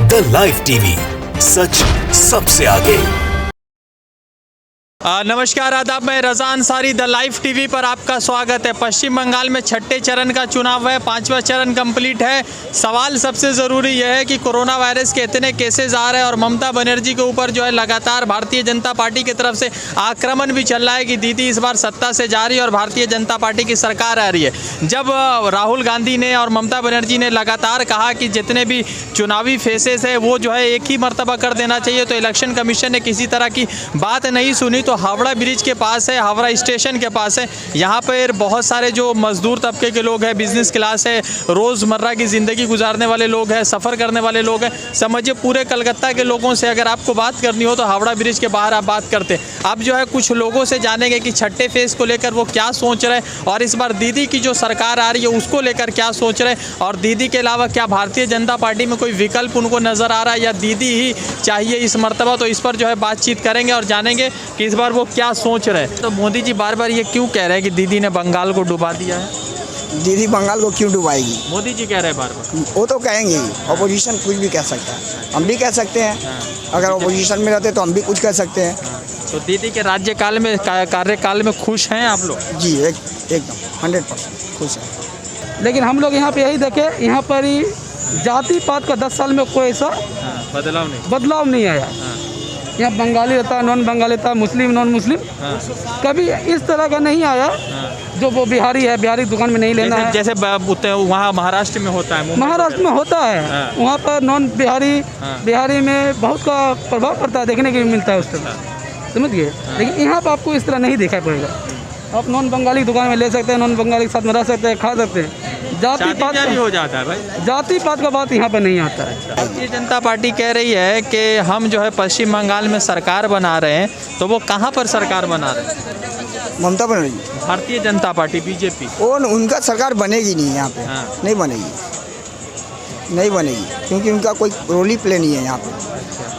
The live TV, सच सबसे आगे। नमस्कार, आदाब। मैं Raza Ansari, the live TV पर आपका स्वागत है। पश्चिम बंगाल में छठे चरण का चुनाव है, 5वां चरण कंप्लीट है। सवाल सबसे ज़रूरी यह है कि कोरोना वायरस के इतने केसेस आ रहे हैं और ममता बनर्जी के ऊपर जो है लगातार भारतीय जनता पार्टी की तरफ से आक्रमण भी चल रहा है कि दीदी इस बार सत्ता से जा रही है और भारतीय जनता पार्टी की सरकार आ रही है। जब राहुल गांधी ने और ममता बनर्जी ने लगातार कहा कि जितने भी चुनावी फेसेस है वो जो है एक ही मरतबा कर देना चाहिए, तो इलेक्शन कमीशन ने किसी तरह की बात नहीं सुनी। तो हावड़ा ब्रिज के पास है, हावड़ा स्टेशन के पास है, यहाँ पर बहुत सारे जो मजदूर तबके के लोग हैं, बिजनेस क्लास है, रोज़मर्रा की ज़िंदगी गुजारने वाले लोग हैं, सफ़र करने वाले लोग हैं, समझिए पूरे कलकत्ता के लोगों से अगर आपको बात करनी हो तो हावड़ा ब्रिज के बाहर आप बात करते। अब जो है कुछ लोगों से जानेंगे कि छठे फेज़ को लेकर वो क्या सोच रहे हैं और इस बार दीदी की जो सरकार आ रही है उसको लेकर क्या सोच रहे हैं, और दीदी के अलावा क्या भारतीय जनता पार्टी में कोई विकल्प उनको नज़र आ रहा है या दीदी ही चाहिए इस मरतबा। तो इस पर जो है बातचीत करेंगे और जानेंगे कि इस बार वो क्या सोच रहे हैं। तो मोदी जी बार बार ये क्यों कह रहे हैं कि दीदी ने बंगाल को डुबा दिया है? दीदी बंगाल को क्यों डुबाएगी? मोदी जी कह रहे हैं बार बार। वो तो कहेंगे ही, अपोजिशन कुछ भी कह सकता है, हम भी कह सकते हैं। अगर अपोजिशन में रहते तो हम भी कुछ कह सकते हैं। तो दीदी के राज्यकाल में कार्यकाल में खुश हैं आप लोग? जी एकदम 100% खुश है। लेकिन हम लोग यहाँ पे यही देखे, यहाँ पर ही जाति पात का 10 साल में कोई ऐसा बदलाव नहीं आया। यहाँ बंगाली रहता, नॉन बंगाली रहता, मुस्लिम नॉन मुस्लिम, कभी इस तरह का नहीं आया। जो वो बिहारी है, बिहारी दुकान में नहीं लेना है, जैसे वहाँ महाराष्ट्र में होता है। महाराष्ट्र में होता है, वहाँ पर नॉन बिहारी में बहुत का प्रभाव पड़ता है, देखने को मिलता है उस तरह, समझ गए। लेकिन यहाँ पर आपको इस तरह नहीं देखा पड़ेगा। आप नॉन बंगाली दुकान में ले सकते हैं, नॉन बंगाली के साथ में रह सकते हैं, खा सकते हैं। जाति पात हो जाता है भाई, जाति पात का बात यहाँ पर नहीं आता है। भारतीय जनता पार्टी कह रही है कि हम जो है पश्चिम बंगाल में सरकार बना रहे हैं, तो वो कहाँ पर सरकार बना रहे हैं? Mamata Banerjee, Bharatiya Janata party, BJP. वो उनका सरकार बनेगी नहीं यहाँ पे। नहीं बनेगी, नहीं बनेगी, क्योंकि उनका कोई रोल ही प्ले नहीं है यहाँ पे,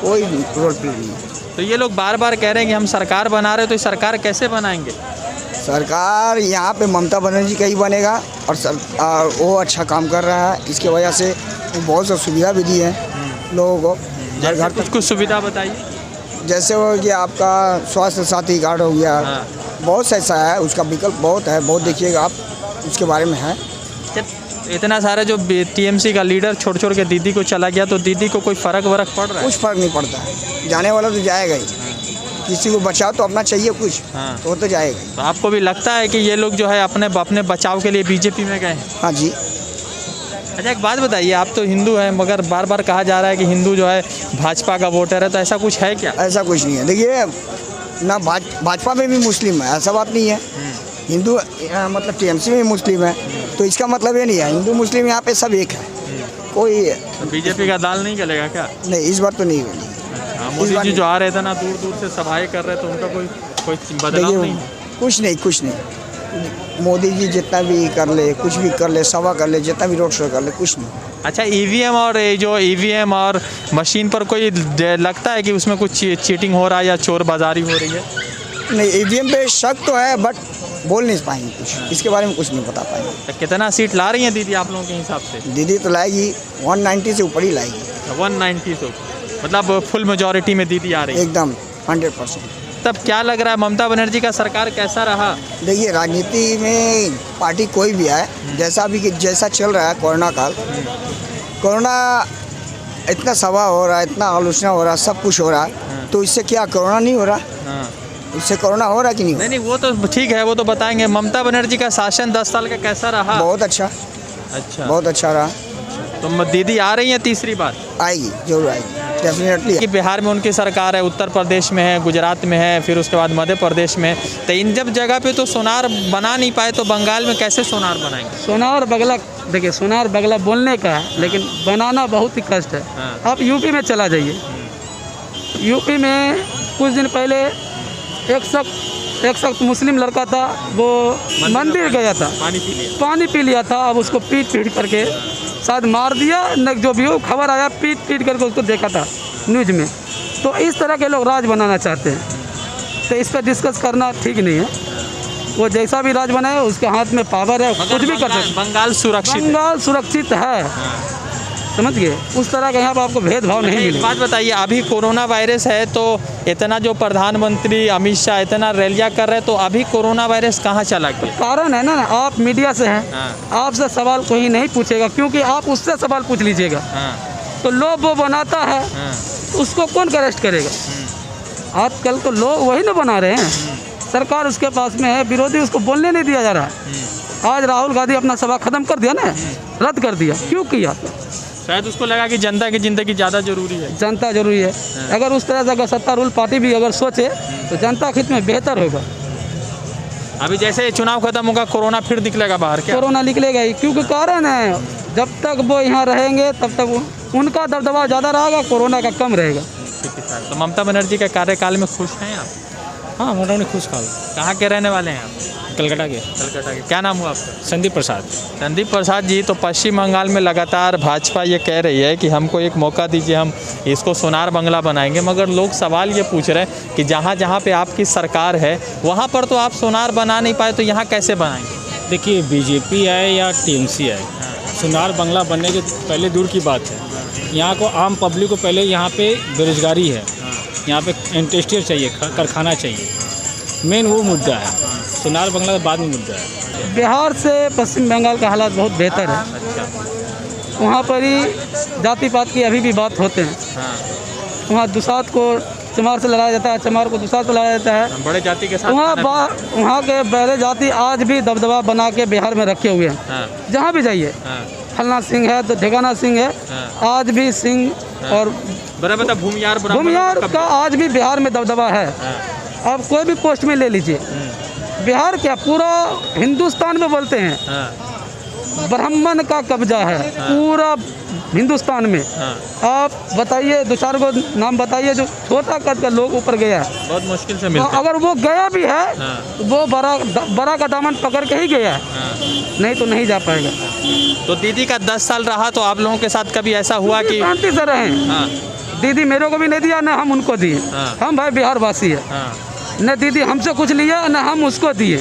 कोई रोल प्ले नहीं है। तो ये लोग बार बार कह रहे हैं कि हम सरकार बना रहे हैं, तो ये सरकार कैसे बनाएंगे? सरकार यहाँ पे ममता बनर्जी का ही बनेगा और वो अच्छा काम कर रहा है, इसके वजह से बहुत सी सुविधा भी दी है लोगों को। घर घर कुछ सुविधा बताइए। जैसे हो गया आपका स्वास्थ्य साथी कार्ड हो गया, बहुत सा ऐसा है, उसका विकल्प बहुत है, बहुत देखिएगा आप, उसके बारे में है। इतना सारा जो टीएमसी का लीडर छोड़ छोड़ के दीदी को चला गया, तो दीदी को कोई फ़र्क पड़ रहा है? कुछ फ़र्क नहीं पड़ता है, जाने वाला तो जाएगा ही। किसी को बचाव तो अपना चाहिए कुछ, तो वो तो जाएगा। तो आपको भी लगता है कि ये लोग जो है अपने बचाव के लिए बीजेपी में गए? हाँ जी। अच्छा, एक बात बताइए, आप तो हिंदू हैं, मगर बार बार कहा जा रहा है कि हिंदू जो है भाजपा का वोटर है, तो ऐसा कुछ है क्या? ऐसा कुछ नहीं है। देखिए ना, भाजपा में भी मुस्लिम है, ऐसा बात नहीं है। हिंदू मतलब टीएमसी में मुस्लिम है, तो इसका मतलब ये नहीं है हिंदू मुस्लिम यहाँ पे सब एक है। कोई बीजेपी का दाल नहीं गलेगा क्या? नहीं, इस बार तो नहीं गलेगी। मोदी जी जो आ रहे थे ना, दूर दूर से सभाएं कर रहे थे, उनका कोई बदलाव नहीं? कुछ नहीं। मोदी जी जितना भी कर ले, कुछ भी कर ले, सभा कर ले, जितना भी रोड शो कर ले, कुछ नहीं। अच्छा, ईवीएम और मशीन पर कोई लगता है कि उसमें कुछ चीटिंग हो रहा है या चोरबाजारी हो रही है? नहीं, ईवीएम पे शक तो है, बट बोल नहीं पाएंगे कुछ, इसके बारे में कुछ नहीं बता पाएंगे। तो कितना सीट ला रही हैं दीदी आप लोगों के हिसाब से? दीदी तो लाएगी 190 से ऊपर ही लाएगी। 190 से, मतलब फुल मेजॉरिटी में दीदी आ रही है एकदम 100%। तब क्या लग रहा है, ममता बनर्जी का सरकार कैसा रहा? देखिए, राजनीति में पार्टी कोई भी आए, जैसा चल रहा है कोरोना इतना सभा हो रहा है, इतना आलोचना हो रहा है, सब कुछ हो रहा है, तो इससे क्या कोरोना नहीं हो रहा? इससे कोरोना हो रहा कि नहीं? नहीं, वो तो ठीक है, वो तो बताएंगे। ममता बनर्जी का शासन 10 साल का कैसा रहा? बहुत अच्छा, बहुत अच्छा रहा। तो दीदी आ रही हैं तीसरी बार? आएगी, जरूर आएगी, डेफिनेटली। कि बिहार में उनकी सरकार है, उत्तर प्रदेश में है, गुजरात में है, फिर उसके बाद मध्य प्रदेश में, तो इन जब जगह पे तो सोनार बना नहीं पाए, तो बंगाल में कैसे सोनार बनाएंगे? सोनार बगला, देखिए सोनार बगला बोलने का है, लेकिन बनाना बहुत ही कष्ट है। आप यूपी में चला जाइए, यूपी में कुछ दिन पहले एक शख्स मुस्लिम लड़का था, वो मंदिर गया था, पानी पी लिया था। अब उसको पीट करके शायद मार दिया, न जो भी हो, खबर आया, पीट करके उसको देखा था न्यूज़ में। तो इस तरह के लोग राज बनाना चाहते हैं, तो इस पर डिस्कस करना ठीक नहीं है। वो जैसा भी राज बनाए, उसके हाथ में पावर है, कुछ भी कर सकते। बंगाल सुरक्षित है, समझ गए, उस तरह का यहाँ पर आपको भेदभाव नहीं एक मिलेगा। बात बताइए, अभी कोरोना वायरस है तो इतना जो प्रधानमंत्री अमित शाह इतना रैलियां कर रहे हैं, तो अभी कोरोना वायरस कहाँ चला गया? कारण है ना, आप मीडिया से हैं, हाँ। आपसे सवाल कोई नहीं पूछेगा, क्योंकि आप उससे सवाल पूछ लीजिएगा हाँ, तो लोग वो बनाता है, हाँ, तो उसको कौन अरेस्ट करेगा? आजकल तो लोग वही ना बना रहे हैं, सरकार उसके पास में है, विरोधी उसको बोलने नहीं दिया जा रहा है। आज राहुल गांधी अपना सभा खत्म कर दिया ना, रद्द कर दिया, क्यों किया? शायद उसको लगा कि जनता की ज़िंदगी ज़्यादा जरूरी है। जनता जरूरी है। अगर उस तरह से अगर सत्तारूढ़ पार्टी भी अगर सोचे तो जनता के हित में बेहतर होगा। अभी जैसे चुनाव खत्म होगा, कोरोना फिर निकलेगा बाहर क्या? कोरोना निकलेगा ही, क्योंकि कारण है जब तक वो यहाँ रहेंगे तब तक उनका दबदबा ज़्यादा रहेगा, कोरोना का कम रहेगा। ठीक है सर। तो ममता बनर्जी के कार्यकाल में खुश हैं आप? हाँ, मोटामोटी खुश खाल। कहाँ के रहने वाले हैं आप? कलकत्ता के। कलकत्ता के। क्या नाम हुआ आपका? संदीप प्रसाद। संदीप प्रसाद जी, तो पश्चिम बंगाल में लगातार भाजपा ये कह रही है कि हमको एक मौका दीजिए, हम इसको सोनार बंगला बनाएंगे, मगर लोग सवाल ये पूछ रहे हैं कि जहाँ जहाँ पे आपकी सरकार है वहाँ पर तो आप सोनार बना नहीं पाए, तो यहाँ कैसे बनाएंगे? देखिए, बीजेपी आए या टीएमसी आए, सोनार बंगला बनने के पहले दूर की बात है। यहाँ को आम पब्लिक को पहले यहाँ पे बेरोजगारी है, यहाँ पे इंडस्ट्री चाहिए, कारखाना चाहिए, मेन वो मुद्दा है। सोनार बंगला के बाद में मुद्दा है। बिहार से पश्चिम बंगाल का हालात बहुत बेहतर है। वहाँ पर ही जाति पात की अभी भी बात होते हैं। वहाँ दुसाध को चमार से लड़ाया जाता है, चमार को दुसाध से लड़ाया जाता है। बड़े जाति के साथ वहाँ के बड़े जाति आज भी दबदबा बना के बिहार में रखे हुए हैं। जहाँ भी जाइए, फलना सिंह है तो ठिकाना सिंह है, आज भी सिंह और बराबर भूमियार का आज भी बिहार में दबदबा है। आप कोई भी पोस्ट में ले लीजिए, बिहार क्या पूरा हिंदुस्तान में बोलते हैं ब्राह्मण का कब्जा है पूरा हिंदुस्तान में। आप बताइए, दो चार को नाम बताइए जो छोटा कद का लोग ऊपर गया है, बहुत मुश्किल से मिलता है। अगर वो गया भी है वो बड़ा का दामन पकड़ के ही गया है, नहीं तो नहीं जा पाएगा। तो दीदी का 10 साल रहा, तो आप लोगों के साथ कभी ऐसा हुआ कि शांति से रहें? दीदी मेरे को भी नहीं दिया, न हम उनको दिए। हम भाई बिहार वासी है, न दीदी हमसे कुछ लिया न हम उसको दिए,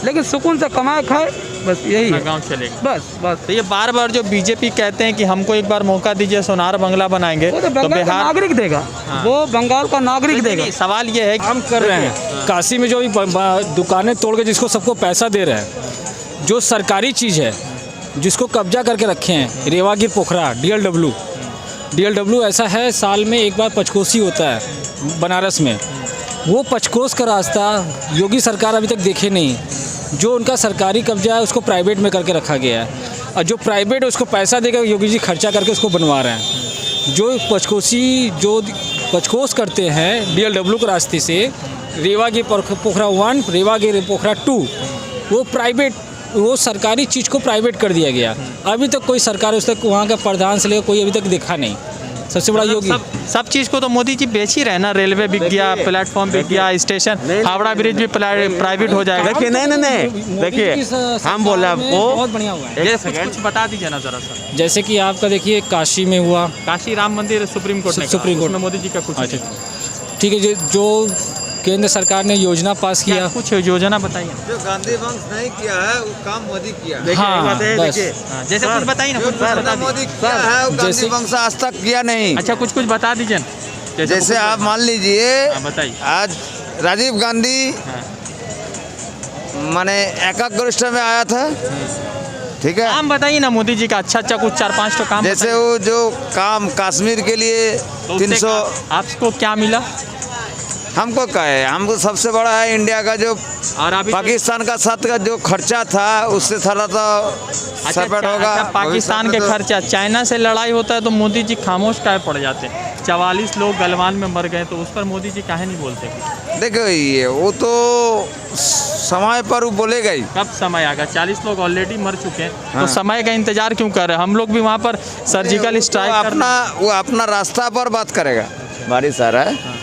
लेकिन सुकून से कमाए खाए, बस यही है। गाँव चलेगा बस। तो ये बार बार जो बीजेपी कहते हैं कि हमको एक बार मौका दीजिए, सोनार बंगला बनाएंगे, वो तो बंगाल का बिहार नागरिक देगा। वो बंगाल का नागरिक देगा। सवाल ये है कि काम कर रहे हैं। काशी में जो भी दुकानें तोड़ के जिसको सबको पैसा दे रहे हैं, जो सरकारी चीज़ है जिसको कब्जा करके रखे हैं, रेवागिर पोखरा DLW ऐसा है, साल में एक बार पंचकोसी होता है बनारस में। वो पंचकोश का रास्ता योगी सरकार अभी तक देखे नहीं। जो उनका सरकारी कब्जा है उसको प्राइवेट में करके रखा गया है, और जो प्राइवेट है उसको पैसा देकर योगी जी खर्चा करके उसको बनवा रहे हैं। जो पंचकोश करते हैं DLW के रास्ते से, रेवागिर पोखरा 1, रेवागिर पोखरा 2, वो सरकारी चीज़ को प्राइवेट कर दिया गया। अभी तक कोई सरकार उस तक वहाँ का प्रधान से लेकर कोई अभी तक देखा नहीं। सबसे बड़ा योगी सब चीज़ को तो मोदी जी बेच ही रहे ना। रेलवे बिक गया, प्लेटफॉर्म बिक गया, स्टेशन, हावड़ा ब्रिज भी प्राइवेट हो जाएगा। देखिए नहीं, देखिए हम बोल रहे हैं वो बहुत बढ़िया हुआ है। ये कुछ बता दीजिए ना जरा सा। जैसे कि आपका देखिए काशी में हुआ, काशी राम मंदिर सुप्रीम कोर्ट में मोदी जी का कुछ अच्छा ठीक है, जो केंद्र सरकार ने योजना पास किया, कुछ योजना बताइए। जो गांधी वंश नहीं किया है वो काम मोदी किया। हाँ बस, जैसे कुछ बताइए ना, कुछ बता मोदी किया है वो गांधी वंश आज तक किया नहीं। अच्छा, कुछ बता दीजिए ना। जैसे आप मान लीजिए, बताइए। आज राजीव गांधी माने एकाग्रष्ट में आया था, ठीक है। काम बताइए ना मोदी जी का, अच्छा कुछ 4-5 तो काम। जैसे वो जो काम कश्मीर के लिए 300, आपको क्या मिला? हमको क्या है, हमको सबसे बड़ा है इंडिया का जो और अभी पाकिस्तान का साथ का जो खर्चा था उससे थोड़ा तो सेपरेट होगा। पाकिस्तान के खर्चा, चाइना से लड़ाई होता है तो मोदी जी खामोश काहे पड़ जाते हैं। 44 लोग गलवान में मर गए, तो उस पर मोदी जी काहे नहीं बोलते? देखो ये वो तो समय पर वो बोलेगा ही। कब समय आएगा? 40 लोग ऑलरेडी मर चुके हैं, तो समय का इंतजार क्यों कर रहे हैं? हम लोग भी वहाँ पर सर्जिकल स्ट्राइक वो अपना रास्ता पर बात करेगा। बारिश आ रहा है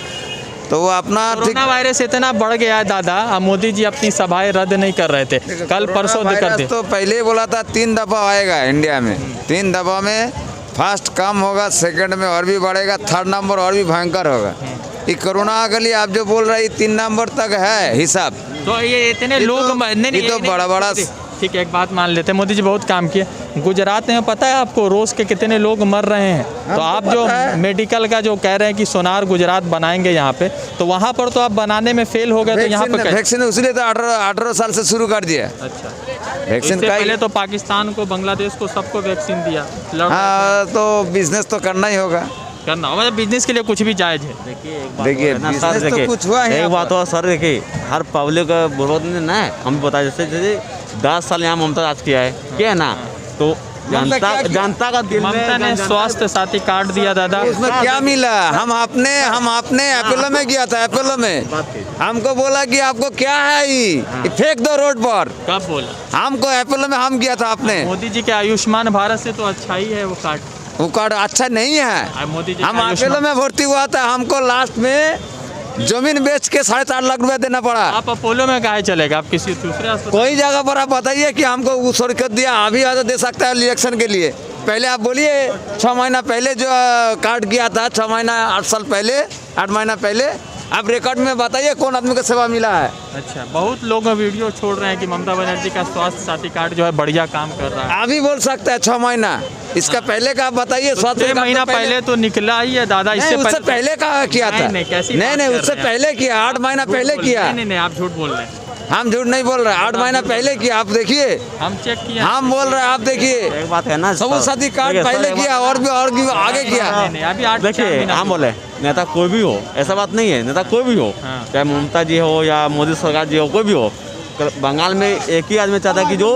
तो वो अपना कोरोना वायरस इतना बढ़ गया है दादा, अब मोदी जी अपनी सभाएं रद्द नहीं कर रहे थे, कल परसों कर दिए। तो पहले ही बोला था 3 दफा आएगा इंडिया में, 3 दफा में फर्स्ट कम होगा, सेकंड में और भी बढ़ेगा, थर्ड नंबर और भी भयंकर होगा। ये कोरोना के लिए आप जो बोल रहे 3 नंबर तक है हिसाब, तो ये इतने लोग ये तो बड़ा बड़ा ठीक है, एक बात मान लेते हैं, मोदी जी बहुत काम किए। गुजरात में पता है आपको रोज के कितने लोग मर रहे हैं? तो आप जो मेडिकल का जो कह रहे हैं कि सोनार गुजरात बनाएंगे यहाँ पे, तो वहाँ पर तो आप बनाने में फेल हो गए, तो यहाँ पे वैक्सीन उसलिए तो 18 साल से शुरू कर दिया। अच्छा, वैक्सीन इससे का पहले तो पाकिस्तान को, बांग्लादेश को, सबको वैक्सीन दिया। हाँ, तो बिजनेस तो करना ही होगा, करना होगा, बिजनेस के लिए कुछ भी जायज है। देखिए सर देखिए, कुछ हुआ है एक बात और सर देखिए, हर पब्लिक बोलो ना है, हम बताए जैसे 10 साल यहाँ ममता राज किया है, क्या है ना, तो जनता का दिल ममता ने स्वास्थ्य साथी कार्ड दिया दादा, उसमें क्या मिला? हम अपने अपोलो में गया था, अपोलो में हमको बोला कि आपको क्या है ये फेंक दो रोड पर। कब बोला? हमको अपोलो में हम गया था अपने। मोदी जी के आयुष्मान भारत से तो अच्छा ही है वो कार्ड। वो कार्ड अच्छा नहीं है। मोदी जी हम अपोलो में भर्ती हुआ था, हमको लास्ट में जमीन बेच के 4.5 लाख रुपए देना पड़ा। आप अपोलो में काहे चलेगा? आप किसी दूसरे अस्पताल, कोई जगह पर आप बताइए कि हमको वो सुरक्षित दिया, अभी आधा दे सकता है इलेक्शन के लिए। पहले आप बोलिए 6 महीना पहले जो कार्ड किया था, 6 महीना 8 साल पहले, 8 महीना पहले, आप रिकॉर्ड में बताइए कौन आदमी को सेवा मिला है। अच्छा, बहुत लोग वीडियो छोड़ रहे हैं कि ममता बनर्जी का स्वास्थ्य साथी कार्ड जो है बढ़िया काम कर रहा है। अभी बोल सकता है 6 महीना, इसका पहले का आप बताइए। 6 महीना पहले तो निकला ही है दादा, उससे पहले का किया था? नहीं, उससे पहले किया, 8 महीना पहले किया। नहीं, आप झूठ बोल रहे हैं। हम झूठ नहीं बोल रहे, 8 महीना पहले किया, आप देखिए। हम चेक किया, हम बोल रहे हैं, आप देखिए। एक बात है ना, सबूत साथी कार्ड पहले किया और भी आगे किया। नहीं, अभी 8 देखिए हम बोले नेता कोई भी हो, ऐसा बात नहीं है, नेता कोई भी हो, चाहे ममता जी हो या मोदी सरकार जी हो, कोई भी हो, बंगाल में एक ही आदमी चाहता है कि जो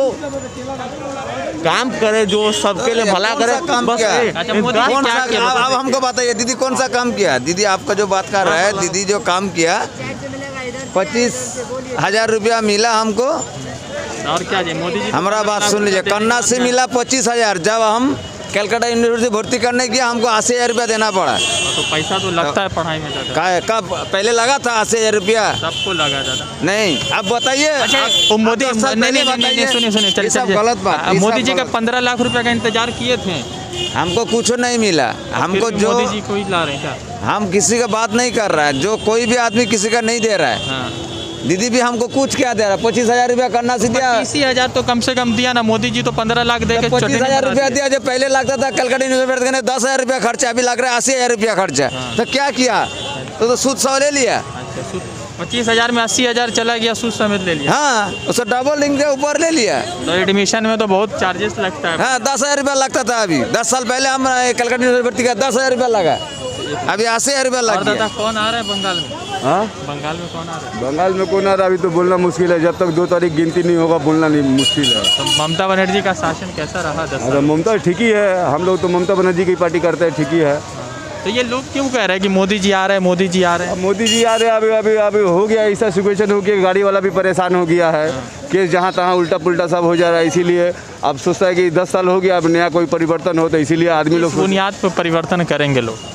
काम करे, जो सबके लिए भला करे। काम बस किया? अच्छा, मोदी जी कौन क्या सा? किया? अब हमको बताइए दीदी, कौन सा काम किया? दीदी आपका जो बात कर रहा है, दीदी जो काम किया, 25,000 रुपया मिला हमको। और क्या जी? मोदी जी हमारा बात सुन लीजिए, कन्ना से मिला 25,000। जब हम कलकत्ता यूनिवर्सिटी भर्ती करने गया, हमको 80,000 रुपया देना पड़ा। तो पैसा तो लगता है पढ़ाई में दादा। कब पहले लगा था 80,000 रुपया? सबको लगा दादा। नहीं, अब बताइए। वो मोदी नहीं, सुनिए, चलिए गलत बात। मोदी जी का 15 लाख रुपए का इंतजार किए थे, हमको कुछ नहीं मिला। हमको जो मोदी जी को ही ला रहे हैं क्या? हम किसी का बात नहीं कर रहा है, जो कोई भी आदमी किसी का नहीं दे रहा है। हाँ। दीदी भी हमको कुछ क्या दे रहा है? 25,000 रुपया करना से दिया। 25,000 तो कम से कम दिया ना, मोदी जी तो 15 लाख दे के 25,000 रुपया दिया। जो पहले लगता था कलकत्ता यूनिवर्सिटी में 10,000 रुपया खर्चा, अभी लग रहा है 80,000 रुपया खर्चा। तो क्या किया? तो सूद सौ ले लिया। 25,000 में 80,000 चला गया, सूद समेत ले लिया। हाँ, उससे डबल लिंक के ऊपर ले लिया। तो एडमिशन में तो बहुत चार्जेस लगता है। हाँ, 10,000 रुपया लगता था। अभी 10 साल पहले हम कलकत्ता यूनिवर्सिटी का 10,000 रुपया लगा, अभी 80,000 रुपया लग गया। कौन आ रहा है बंगाल में? हाँ, बंगाल में कौन आ रहा है? बंगाल में कौन आ रहा है अभी तो बोलना मुश्किल है। जब तक 2 तारीख गिनती नहीं होगा बोलना नहीं मुश्किल है। तो ममता बनर्जी का शासन कैसा रहा 10 साल? अरे ममता ठीक ही है, हम लोग तो ममता बनर्जी की पार्टी करते हैं, ठीक ही है। तो ये लोग क्यों कह रहे हैं कि मोदी जी आ रहे हैं, मोदी जी आ रहे हैं? अब मोदी जी आ रहे हैं, अभी हो गया ऐसा सिचुएशन हो गया, गाड़ी वाला भी परेशान हो गया है। केस जहाँ तहाँ उल्टा पुल्टा सब हो जा रहा है, इसीलिए अब सोचता है कि 10 साल हो गया, अब नया कोई परिवर्तन हो, तो इसीलिए आदमी लोग बुनियाद पर परिवर्तन करेंगे लोग।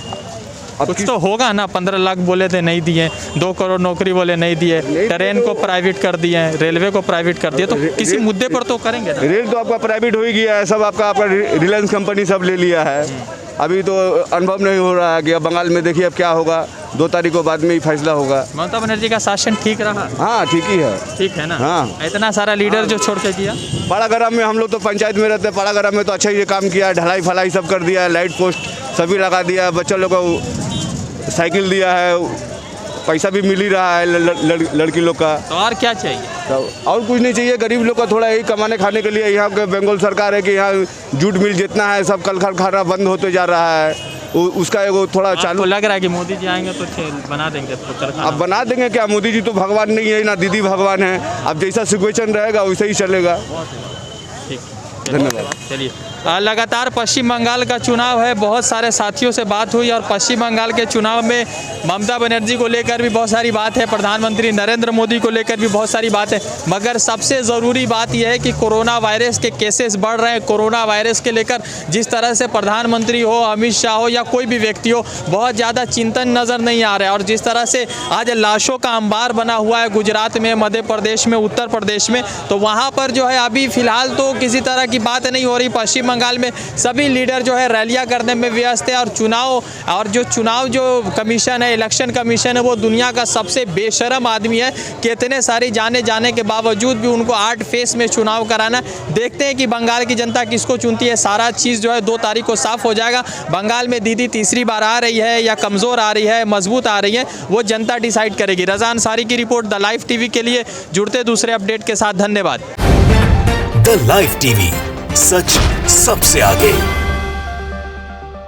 कुछ तो होगा ना। 15 लाख बोले थे नहीं दिए, 2 करोड़ नौकरी बोले नहीं दिए, ट्रेन को प्राइवेट कर दिए, रेलवे को प्राइवेट कर दिए, तो किसी मुद्दे पर तो करेंगे ना। रेल तो आपका प्राइवेट हो ही गया है, सब आपका रिलायंस कंपनी सब ले लिया है। अभी तो अनुभव नहीं हो रहा है कि अब बंगाल में देखिए अब क्या होगा, 2 तारीख को बाद में ही फैसला होगा। ममता बनर्जी का शासन ठीक रहा? हाँ, ठीक ही है। ठीक है ना? हाँ। इतना सारा लीडर जो छोड़ के किया। पाड़ागरा में हम लोग तो पंचायत में रहते हैं, पाड़ागरा में तो अच्छा ही काम किया है, ढलाई फलाई सब कर दिया है, लाइट पोस्ट सभी लगा दिया है, बच्चों लोग को साइकिल दिया है, पैसा भी मिल ही रहा है लड़की लोग का। तो और क्या चाहिए? तो और कुछ नहीं चाहिए, गरीब लोग का थोड़ा यही कमाने खाने के लिए। यहाँ के बंगाल सरकार है कि यहाँ जूट मिल जितना है सब कल कारखाना बंद होते जा रहा है, उसका एगो थोड़ा चालू लग रहा है कि मोदी जी आएंगे तो बना देंगे। अब बना देंगे क्या? मोदी जी तो भगवान नहीं है ना, दीदी भगवान है। अब जैसा सिचुएशन रहेगा वैसे ही चलेगा। ठीक, धन्यवाद। चलिए, लगातार पश्चिम बंगाल का चुनाव है, बहुत सारे साथियों से बात हुई और पश्चिम बंगाल के चुनाव में ममता बनर्जी को लेकर भी बहुत सारी बात है, प्रधानमंत्री नरेंद्र मोदी को लेकर भी बहुत सारी बात है, मगर सबसे ज़रूरी बात यह है कि कोरोना वायरस के केसेस बढ़ रहे हैं। कोरोना वायरस के लेकर जिस तरह से प्रधानमंत्री हो, अमित शाह हो या कोई भी व्यक्ति हो, बहुत ज़्यादा चिंतन नज़र नहीं आ रहा है। और जिस तरह से आज लाशों का अंबार बना हुआ है गुजरात में, मध्य प्रदेश में, उत्तर प्रदेश में, तो वहाँ पर जो है अभी फ़िलहाल तो किसी तरह की बात नहीं हो रही। पश्चिम पश्चिम बंगाल में सभी लीडर जो है रैलियां करने में व्यस्त है और चुनाव जो कमीशन है, इलेक्शन कमीशन है, वो दुनिया का सबसे बेशरम आदमी है कि इतने सारी जाने के बावजूद भी उनको 8 फेस में चुनाव कराना। देखते हैं कि बंगाल की जनता किसको चुनती है। सारा चीज़ जो है 2 तारीख को साफ हो जाएगा। बंगाल में दीदी तीसरी बार आ रही है या कमज़ोर आ रही है, मजबूत आ रही है, वो जनता डिसाइड करेगी। रज़ा अंसारी की रिपोर्ट द लाइव टीवी के लिए। जुड़ते दूसरे अपडेट के साथ, धन्यवाद। द लाइव टीवी, सच सबसे आगे।